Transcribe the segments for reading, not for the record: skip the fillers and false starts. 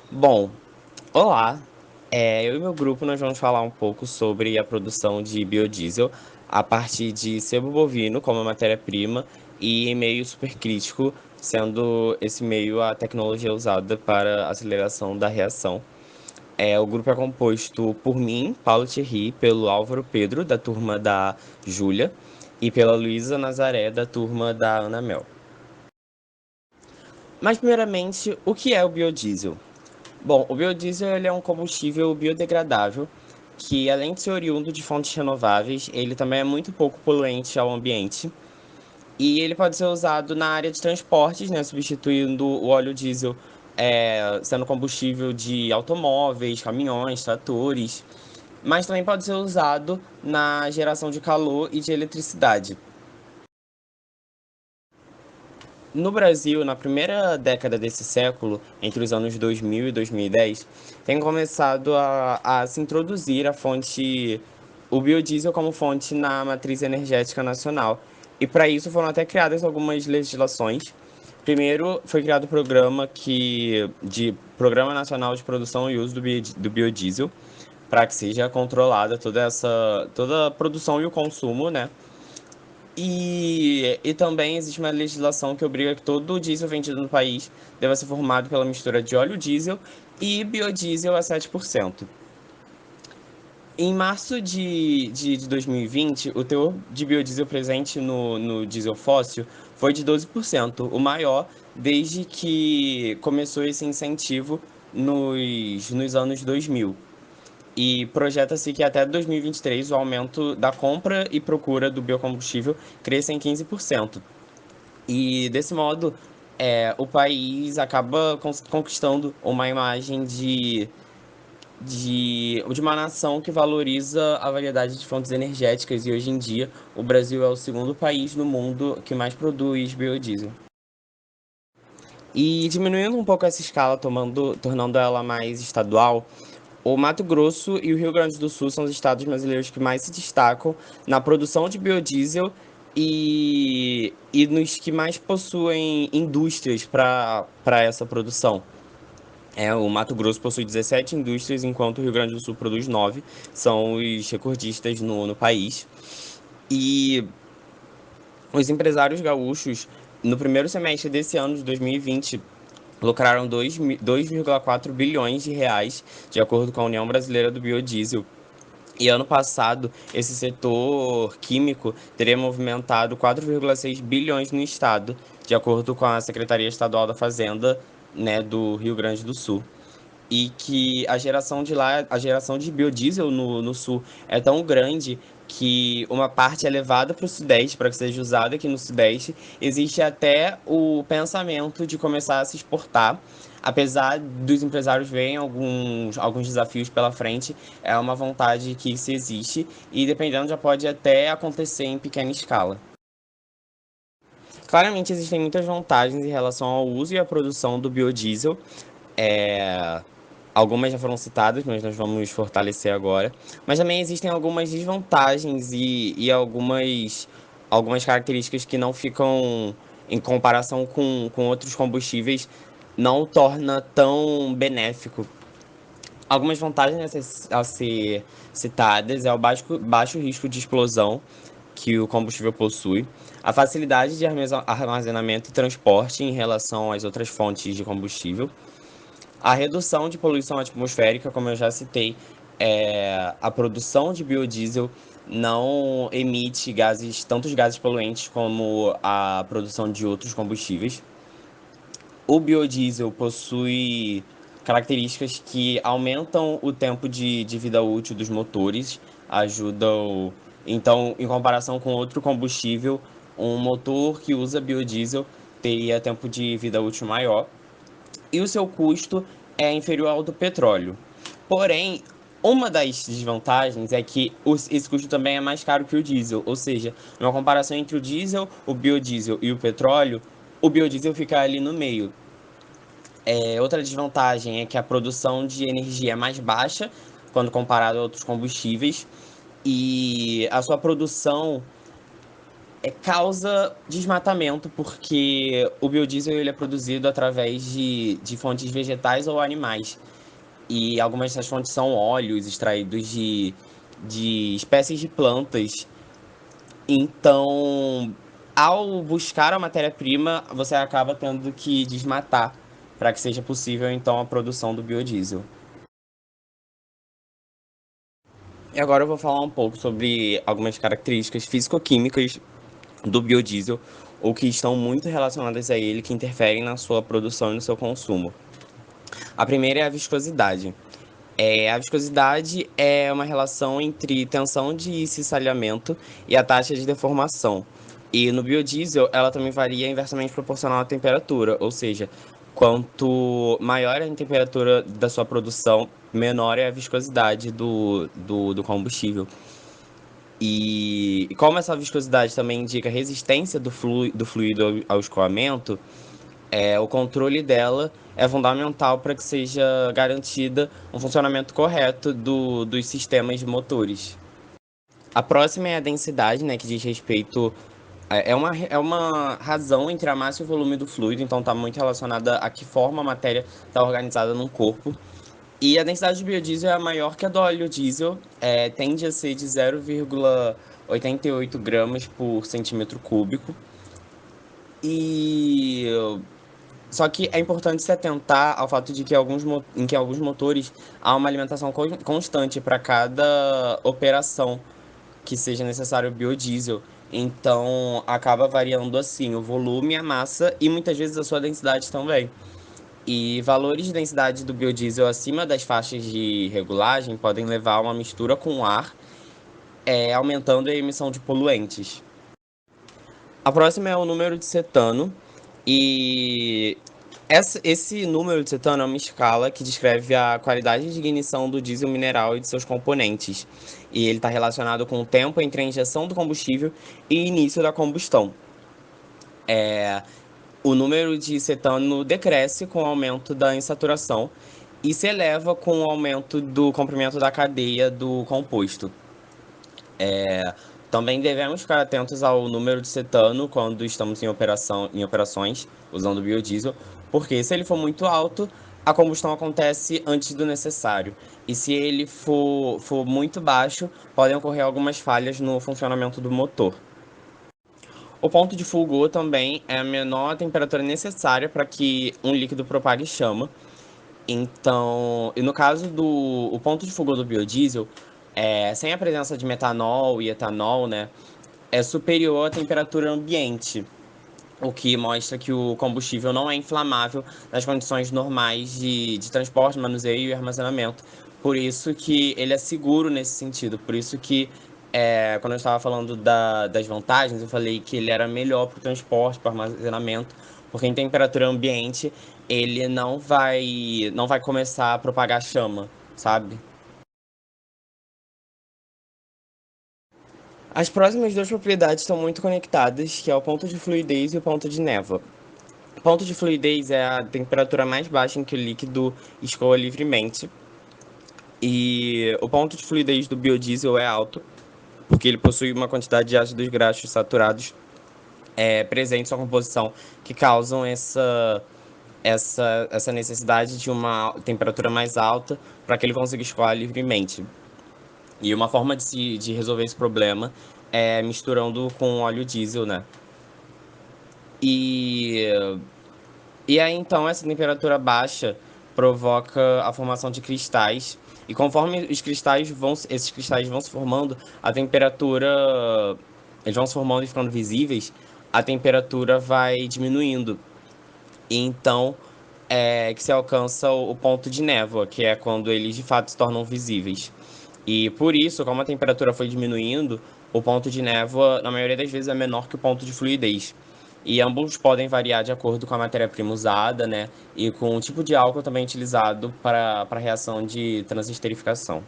Bom, olá. Eu e meu grupo nós vamos falar um pouco sobre a produção de biodiesel a partir de sebo bovino como matéria-prima e em meio supercrítico, sendo esse meio a tecnologia usada para aceleração da reação. O grupo é composto por mim, Paulo Thierry, pelo Álvaro Pedro, da turma da Júlia, e pela Luísa Nazaré, da turma da Ana Mel. Mas, primeiramente, o que é o biodiesel? Bom, o biodiesel ele é um combustível biodegradável que, além de ser oriundo de fontes renováveis, ele também é muito pouco poluente ao ambiente. E ele pode ser usado na área de transportes, né, substituindo o óleo diesel, sendo combustível de automóveis, caminhões, tratores. Mas também pode ser usado na geração de calor e de eletricidade. No Brasil, na primeira década desse século, entre os anos 2000 e 2010, tem começado a se introduzir o biodiesel como fonte na matriz energética nacional. E para isso foram até criadas algumas legislações. Primeiro, foi criado o Programa Nacional de Produção e Uso do Biodiesel, para que seja controlada toda a produção e o consumo, né? E também existe uma legislação que obriga que todo o diesel vendido no país deva ser formado pela mistura de óleo diesel e biodiesel a 7%. Em março de 2020, o teor de biodiesel presente no diesel fóssil foi de 12%, o maior desde que começou esse incentivo nos anos 2000. E projeta-se que até 2023 o aumento da compra e procura do biocombustível cresça em 15%. E desse modo, o país acaba conquistando uma imagem de uma nação que valoriza a variedade de fontes energéticas, e hoje em dia o Brasil é o segundo país no mundo que mais produz biodiesel. E diminuindo um pouco essa escala, tornando ela mais estadual, o Mato Grosso e o Rio Grande do Sul são os estados brasileiros que mais se destacam na produção de biodiesel e nos que mais possuem indústrias para essa produção. O Mato Grosso possui 17 indústrias, enquanto o Rio Grande do Sul produz 9, são os recordistas no país. E os empresários gaúchos, no primeiro semestre desse ano de 2020, lucraram 2,4 bilhões de reais, de acordo com a União Brasileira do Biodiesel. E ano passado, esse setor químico teria movimentado 4,6 bilhões no estado, de acordo com a Secretaria Estadual da Fazenda, né, do Rio Grande do Sul. E que a geração de biodiesel no sul é tão grande que uma parte é levada para o sudeste para que seja usada aqui no sudeste. Existe até o pensamento de começar a se exportar. Apesar dos empresários verem alguns desafios pela frente, é uma vontade que se existe e, dependendo, já pode até acontecer em pequena escala. Claramente, existem muitas vantagens em relação ao uso e à produção do biodiesel. É, Algumas já foram citadas, mas nós vamos fortalecer agora. Mas também existem algumas desvantagens e algumas características que não ficam em comparação com outros combustíveis, não o torna tão benéfico. Algumas vantagens a ser citadas é o baixo risco de explosão que o combustível possui, a facilidade de armazenamento e transporte em relação às outras fontes de combustível, a redução de poluição atmosférica, como eu já citei, a produção de biodiesel não emite tantos gases poluentes como a produção de outros combustíveis. O biodiesel possui características que aumentam o tempo de vida útil dos motores, ajudam. Então, em comparação com outro combustível, um motor que usa biodiesel teria tempo de vida útil maior e o seu custo é inferior ao do petróleo. Porém, uma das desvantagens é que esse custo também é mais caro que o diesel, ou seja, numa comparação entre o diesel, o biodiesel e o biodiesel fica ali no meio. Outra desvantagem é que a produção de energia é mais baixa quando comparado a outros combustíveis e a sua produção causa desmatamento, porque o biodiesel ele é produzido através de fontes vegetais ou animais. E algumas dessas fontes são óleos extraídos de espécies de plantas. Então, ao buscar a matéria-prima, você acaba tendo que desmatar para que seja possível, então, a produção do biodiesel. E agora eu vou falar um pouco sobre algumas características físico-químicas do biodiesel, ou que estão muito relacionadas a ele, que interferem na sua produção e no seu consumo. A primeira é a viscosidade. A viscosidade é uma relação entre tensão de cisalhamento e a taxa de deformação. E no biodiesel, ela também varia inversamente proporcional à temperatura, ou seja, quanto maior a temperatura da sua produção, menor é a viscosidade do combustível. E como essa viscosidade também indica resistência do fluido ao escoamento, o controle dela é fundamental para que seja garantida um funcionamento correto dos sistemas de motores. A próxima é a densidade, né, que diz respeito. É uma razão entre a massa e o volume do fluido, então está muito relacionada a que forma a matéria está organizada num corpo. E a densidade de biodiesel é maior que a do óleo diesel, tende a ser de 0,88 gramas por centímetro cúbico. E só que é importante se atentar ao fato de que em que alguns motores há uma alimentação constante para cada operação que seja necessário biodiesel. Então acaba variando assim o volume, a massa e muitas vezes a sua densidade também. E valores de densidade do biodiesel acima das faixas de regulagem podem levar a uma mistura com o ar, aumentando a emissão de poluentes. A próxima é o número de cetano, e esse número de cetano é uma escala que descreve a qualidade de ignição do diesel mineral e de seus componentes. E ele está relacionado com o tempo entre a injeção do combustível e início da combustão. O número de cetano decresce com o aumento da insaturação e se eleva com o aumento do comprimento da cadeia do composto. Também devemos ficar atentos ao número de cetano quando estamos em operações usando biodiesel, porque se ele for muito alto, a combustão acontece antes do necessário. E se ele for muito baixo, podem ocorrer algumas falhas no funcionamento do motor. O ponto de fulgor também é a menor temperatura necessária para que um líquido propague chama. Então, e no caso do o ponto de fulgor do biodiesel, sem a presença de metanol e etanol, né, é superior à temperatura ambiente, o que mostra que o combustível não é inflamável nas condições normais de transporte, manuseio e armazenamento. Por isso que ele é seguro nesse sentido. Por isso que, quando eu estava falando das vantagens, eu falei que ele era melhor para o transporte, para o armazenamento, porque em temperatura ambiente ele não vai começar a propagar chama, sabe? As próximas duas propriedades estão muito conectadas, que é o ponto de fluidez e o ponto de névoa. O ponto de fluidez é a temperatura mais baixa em que o líquido escoa livremente. E o ponto de fluidez do biodiesel é alto, porque ele possui uma quantidade de ácidos graxos saturados presentes em sua composição, que causam essa necessidade de uma temperatura mais alta para que ele consiga escoar livremente. E uma forma de resolver esse problema é misturando com óleo diesel, né? E, e aí, então, essa temperatura baixa provoca a formação de cristais. E conforme esses cristais vão se formando, a temperatura, eles vão se formando e ficando visíveis, a temperatura vai diminuindo. E então, que se alcança o ponto de névoa, que é quando eles de fato se tornam visíveis. E por isso, como a temperatura foi diminuindo, o ponto de névoa, na maioria das vezes, é menor que o ponto de fluidez. E ambos podem variar de acordo com a matéria-prima usada, né? E com o tipo de álcool também utilizado para a reação de transesterificação.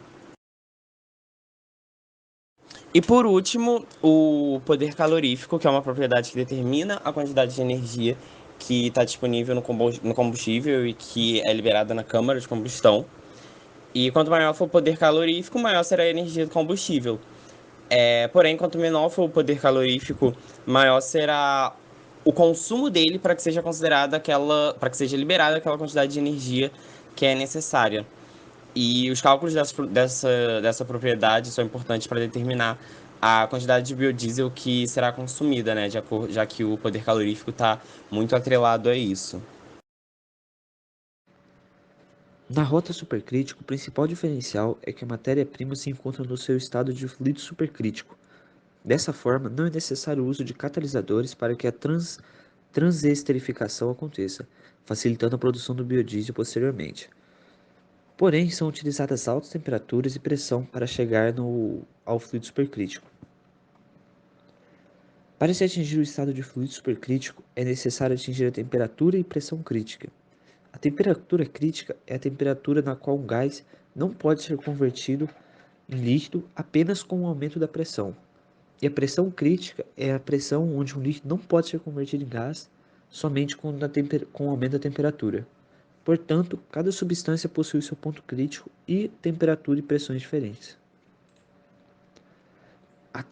E por último, o poder calorífico, que é uma propriedade que determina a quantidade de energia que está disponível no combustível e que é liberada na câmara de combustão. E quanto maior for o poder calorífico, maior será a energia do combustível. Porém, quanto menor for o poder calorífico, maior será o consumo dele para que seja considerada para que seja liberada aquela quantidade de energia que é necessária. E os cálculos dessa propriedade são importantes para determinar a quantidade de biodiesel que será consumida, né? Já que o poder calorífico está muito atrelado a isso. Na rota supercrítica, o principal diferencial é que a matéria-prima se encontra no seu estado de fluido supercrítico. Dessa forma, não é necessário o uso de catalisadores para que a transesterificação aconteça, facilitando a produção do biodiesel posteriormente. Porém, são utilizadas altas temperaturas e pressão para chegar ao fluido supercrítico. Para se atingir o estado de fluido supercrítico, é necessário atingir a temperatura e pressão crítica. A temperatura crítica é a temperatura na qual um gás não pode ser convertido em líquido apenas com o aumento da pressão. E a pressão crítica é a pressão onde um líquido não pode ser convertido em gás somente com o aumento da temperatura. Portanto, cada substância possui seu ponto crítico e temperatura e pressões diferentes. A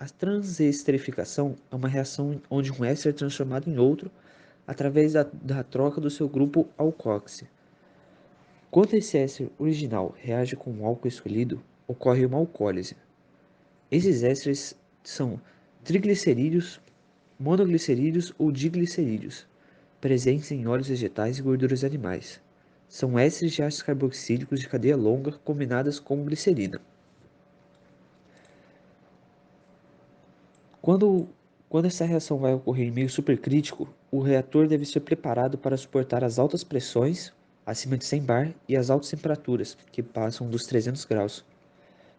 transesterificação é uma reação onde um éster é transformado em outro através da troca do seu grupo alcoxy. Quando esse éster original reage com o álcool escolhido, ocorre uma alcoólise. Esses ésteres são triglicerídeos, monoglicerídeos ou diglicerídeos, presentes em óleos vegetais e gorduras animais. São ésteres de ácidos carboxílicos de cadeia longa combinadas com glicerina. Quando, quando essa reação vai ocorrer em meio supercrítico, o reator deve ser preparado para suportar as altas pressões, acima de 100 bar, e as altas temperaturas, que passam dos 300 graus.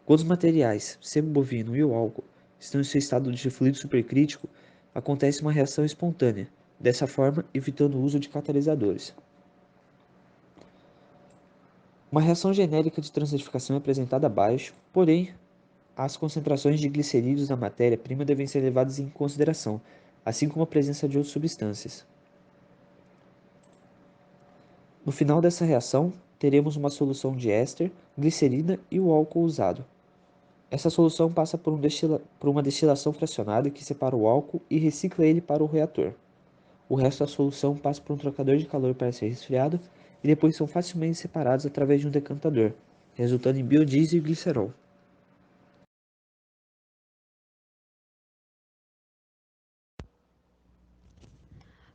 Quando os materiais, sebo bovino e o álcool, estão em seu estado de fluido supercrítico, acontece uma reação espontânea, dessa forma evitando o uso de catalisadores. Uma reação genérica de transesterificação é apresentada abaixo, porém, as concentrações de glicerídeos na matéria-prima devem ser levadas em consideração, assim como a presença de outras substâncias. No final dessa reação, teremos uma solução de éster, glicerina e o álcool usado. Essa solução passa por uma destilação fracionada que separa o álcool e recicla ele para o reator. O resto da solução passa por um trocador de calor para ser resfriado e depois são facilmente separados através de um decantador, resultando em biodiesel e glicerol.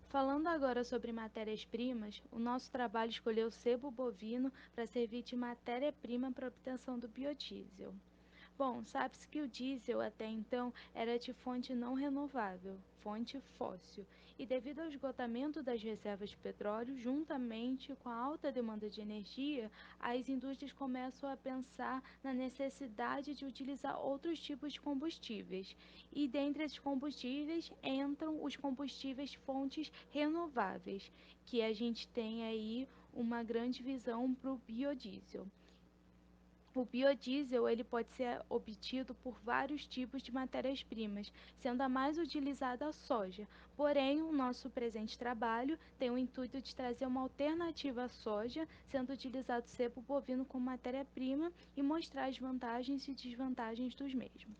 Falando agora sobre matérias-primas, o nosso trabalho escolheu o sebo bovino para servir de matéria-prima para a obtenção do biodiesel. Bom, sabe-se que o diesel até então era de fonte não renovável, fonte fóssil, e devido ao esgotamento das reservas de petróleo, juntamente com a alta demanda de energia, as indústrias começam a pensar na necessidade de utilizar outros tipos de combustíveis. E dentre esses combustíveis entram os combustíveis fontes renováveis, que a gente tem aí uma grande visão para o biodiesel. O biodiesel ele pode ser obtido por vários tipos de matérias-primas, sendo a mais utilizada a soja. Porém, o nosso presente trabalho tem o intuito de trazer uma alternativa à soja, sendo utilizado o sebo bovino como matéria-prima e mostrar as vantagens e desvantagens dos mesmos.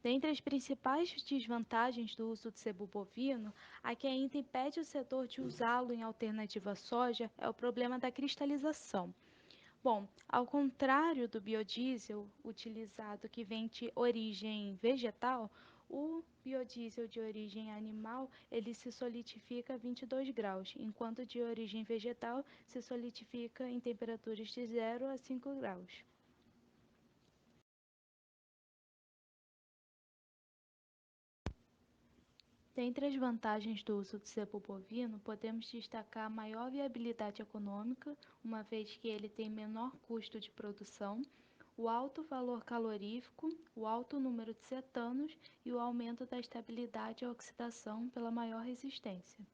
Dentre as principais desvantagens do uso do sebo bovino, a que ainda impede o setor de usá-lo em alternativa à soja é o problema da cristalização. Bom, ao contrário do biodiesel utilizado que vem de origem vegetal, o biodiesel de origem animal ele se solidifica a 22 graus, enquanto de origem vegetal se solidifica em temperaturas de 0 a 5 graus. Dentre as vantagens do uso do sebo bovino, podemos destacar a maior viabilidade econômica, uma vez que ele tem menor custo de produção, o alto valor calorífico, o alto número de cetanos e o aumento da estabilidade à oxidação pela maior resistência.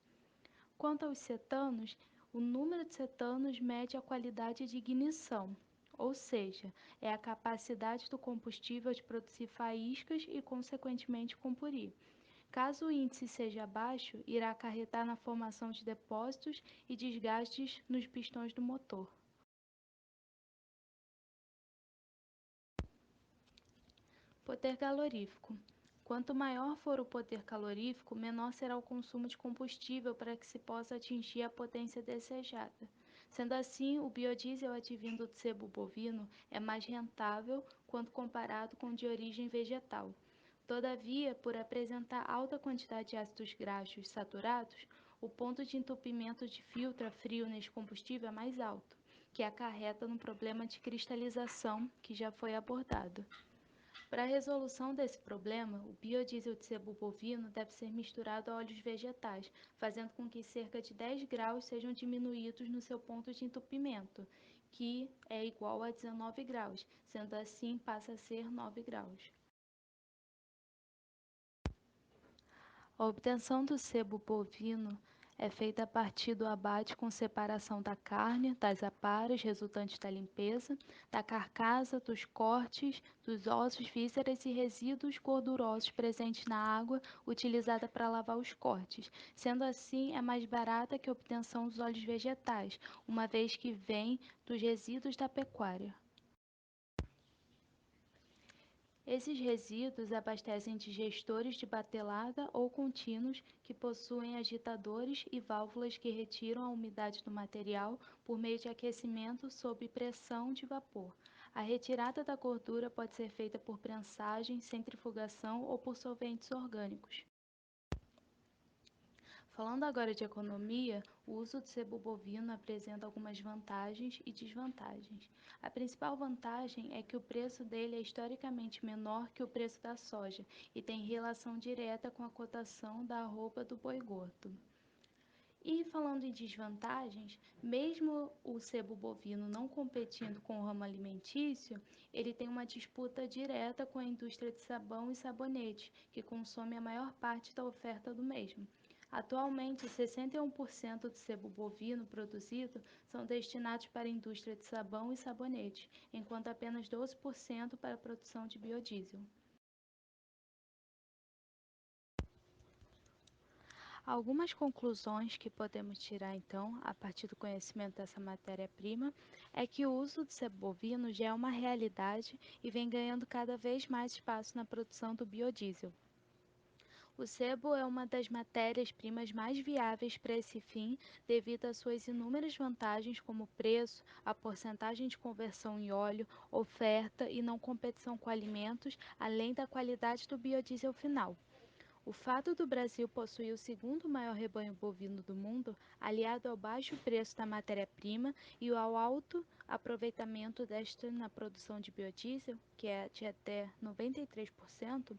Quanto aos cetanos, o número de cetanos mede a qualidade de ignição, ou seja, é a capacidade do combustível de produzir faíscas e, consequentemente, comburir. Caso o índice seja baixo, irá acarretar na formação de depósitos e desgastes nos pistões do motor. Poder calorífico. Quanto maior for o poder calorífico, menor será o consumo de combustível para que se possa atingir a potência desejada. Sendo assim, o biodiesel advindo do sebo bovino é mais rentável quando comparado com o de origem vegetal. Todavia, por apresentar alta quantidade de ácidos graxos saturados, o ponto de entupimento de filtro a frio neste combustível é mais alto, que acarreta no problema de cristalização que já foi abordado. Para a resolução desse problema, o biodiesel de sebo bovino deve ser misturado a óleos vegetais, fazendo com que cerca de 10 graus sejam diminuídos no seu ponto de entupimento, que é igual a 19 graus, sendo assim passa a ser 9 graus. A obtenção do sebo bovino é feita a partir do abate com separação da carne, das aparas resultantes da limpeza, da carcaça, dos cortes, dos ossos, vísceras e resíduos gordurosos presentes na água utilizada para lavar os cortes. Sendo assim, é mais barata que a obtenção dos óleos vegetais, uma vez que vem dos resíduos da pecuária. Esses resíduos abastecem digestores de batelada ou contínuos que possuem agitadores e válvulas que retiram a umidade do material por meio de aquecimento sob pressão de vapor. A retirada da gordura pode ser feita por prensagem, centrifugação ou por solventes orgânicos. Falando agora de economia, o uso do sebo bovino apresenta algumas vantagens e desvantagens. A principal vantagem é que o preço dele é historicamente menor que o preço da soja e tem relação direta com a cotação da arroba do boi gordo. E falando em desvantagens, mesmo o sebo bovino não competindo com o ramo alimentício, ele tem uma disputa direta com a indústria de sabão e sabonete, que consome a maior parte da oferta do mesmo. Atualmente, 61% do sebo bovino produzido são destinados para a indústria de sabão e sabonete, enquanto apenas 12% para a produção de biodiesel. Algumas conclusões que podemos tirar, então, a partir do conhecimento dessa matéria-prima, é que o uso do sebo bovino já é uma realidade e vem ganhando cada vez mais espaço na produção do biodiesel. O sebo é uma das matérias-primas mais viáveis para esse fim, devido às suas inúmeras vantagens como preço, a porcentagem de conversão em óleo, oferta e não competição com alimentos, além da qualidade do biodiesel final. O fato do Brasil possuir o segundo maior rebanho bovino do mundo, aliado ao baixo preço da matéria-prima e ao alto aproveitamento desta na produção de biodiesel, que é de até 93%,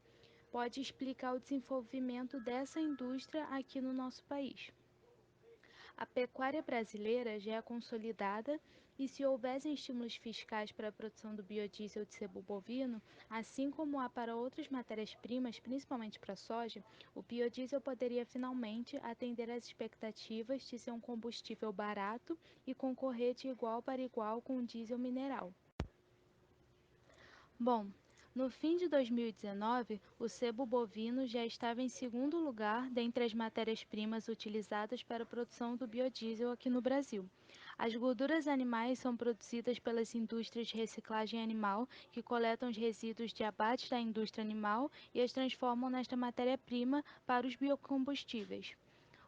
pode explicar o desenvolvimento dessa indústria aqui no nosso país. A pecuária brasileira já é consolidada e, se houvessem estímulos fiscais para a produção do biodiesel de sebo bovino, assim como há para outras matérias-primas, principalmente para a soja, o biodiesel poderia finalmente atender às expectativas de ser um combustível barato e concorrer de igual para igual com o diesel mineral. Bom, no fim de 2019, o sebo bovino já estava em segundo lugar dentre as matérias-primas utilizadas para a produção do biodiesel aqui no Brasil. As gorduras animais são produzidas pelas indústrias de reciclagem animal, que coletam os resíduos de abate da indústria animal e as transformam nesta matéria-prima para os biocombustíveis.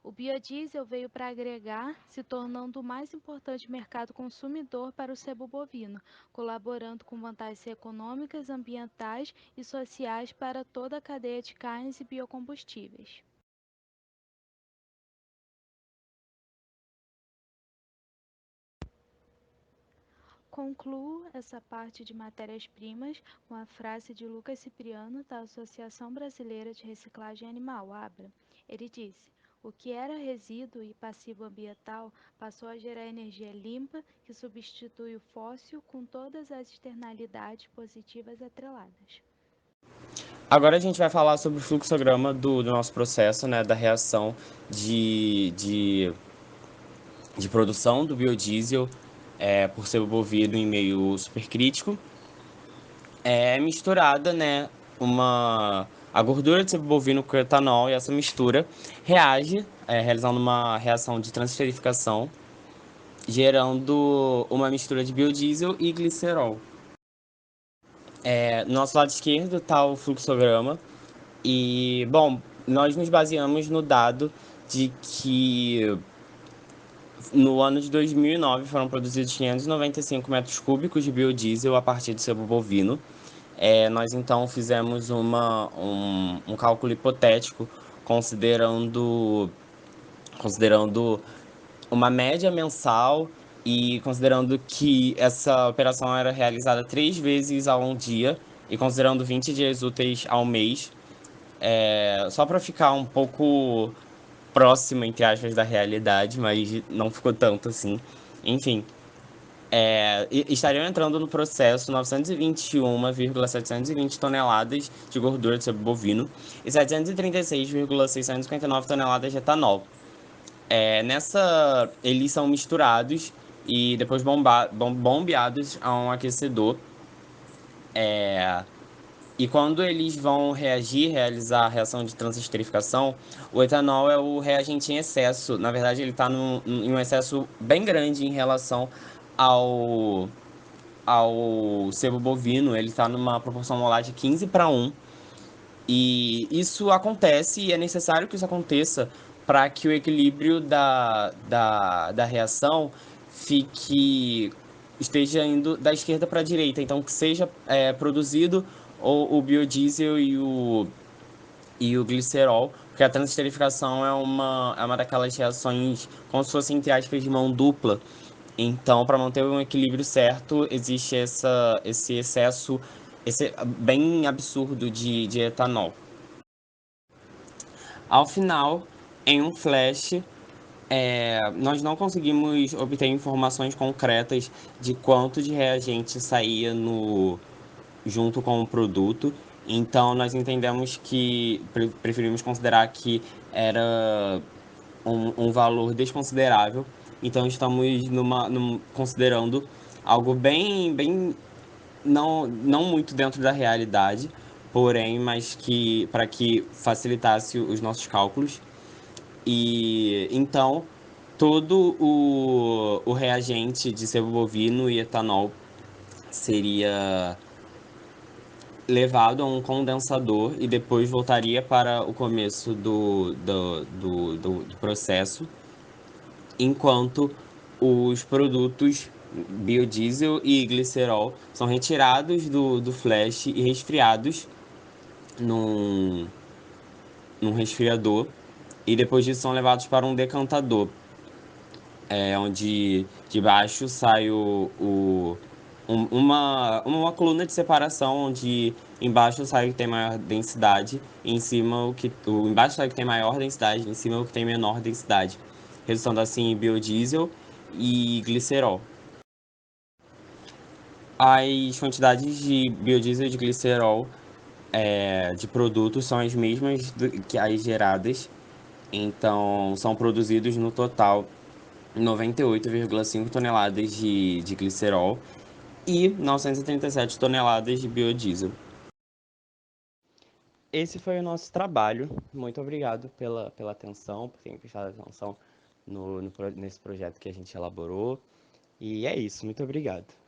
O biodiesel veio para agregar, se tornando o mais importante mercado consumidor para o sebo bovino, colaborando com vantagens econômicas, ambientais e sociais para toda a cadeia de carnes e biocombustíveis. Concluo essa parte de matérias-primas com a frase de Lucas Cipriano, da Associação Brasileira de Reciclagem Animal, ABRA. Ele disse: "O que era resíduo e passivo ambiental passou a gerar energia limpa que substitui o fóssil com todas as externalidades positivas atreladas." Agora a gente vai falar sobre o fluxograma do nosso processo, né, da reação de produção do biodiesel por sebo bovino em meio supercrítico. É misturada, né, a gordura de sebo bovino com o etanol, e essa mistura reage, realizando uma reação de transesterificação, gerando uma mistura de biodiesel e glicerol. No nosso lado esquerdo está o fluxograma e, bom, nós nos baseamos no dado de que no ano de 2009 foram produzidos 595 metros cúbicos de biodiesel a partir do sebo bovino. Nós então fizemos um cálculo hipotético considerando uma média mensal e considerando que essa operação era realizada 3 vezes a um dia e considerando 20 dias úteis ao mês, só para ficar um pouco próximo, entre aspas, da realidade, mas não ficou tanto assim. Enfim, estariam entrando no processo 921,720 toneladas de gordura de sebo bovino e 736,659 toneladas de etanol. Eles são misturados e depois bombeados a um aquecedor. E quando eles vão realizar a reação de transesterificação, o etanol é o reagente em excesso. Na verdade, ele está em um excesso bem grande em relação ao, ao sebo bovino. Ele está numa proporção molar de 15:1. E isso acontece, e é necessário que isso aconteça para que o equilíbrio da reação esteja indo da esquerda para a direita. Então, que seja produzido o biodiesel e o glicerol, porque a transesterificação é uma daquelas reações como se fosse, entre aspas, de mão dupla. Então, para manter um equilíbrio certo, existe esse excesso bem absurdo de etanol. Ao final, em um flash, nós não conseguimos obter informações concretas de quanto de reagente saía junto com o produto, então nós entendemos que preferimos considerar que era um valor desconsiderável, então estamos considerando algo bem não muito dentro da realidade, porém, mas que para que facilitasse os nossos cálculos. E então todo o reagente de sebo bovino e etanol seria levado a um condensador e depois voltaria para o começo do processo, enquanto os produtos biodiesel e glicerol são retirados do flash e resfriados num resfriador, e depois disso são levados para um decantador, onde de baixo sai uma coluna de separação, onde embaixo sai o que tem maior densidade, e em cima embaixo sai o que tem maior densidade, em cima o que tem menor densidade, resultando assim em biodiesel e glicerol. As quantidades de biodiesel e de glicerol de produtos são as mesmas que as geradas, então são produzidos no total 98,5 toneladas de glicerol e 937 toneladas de biodiesel. Esse foi o nosso trabalho. Muito obrigado pela atenção, por terem prestado atenção nesse projeto que a gente elaborou. E é isso, muito obrigado.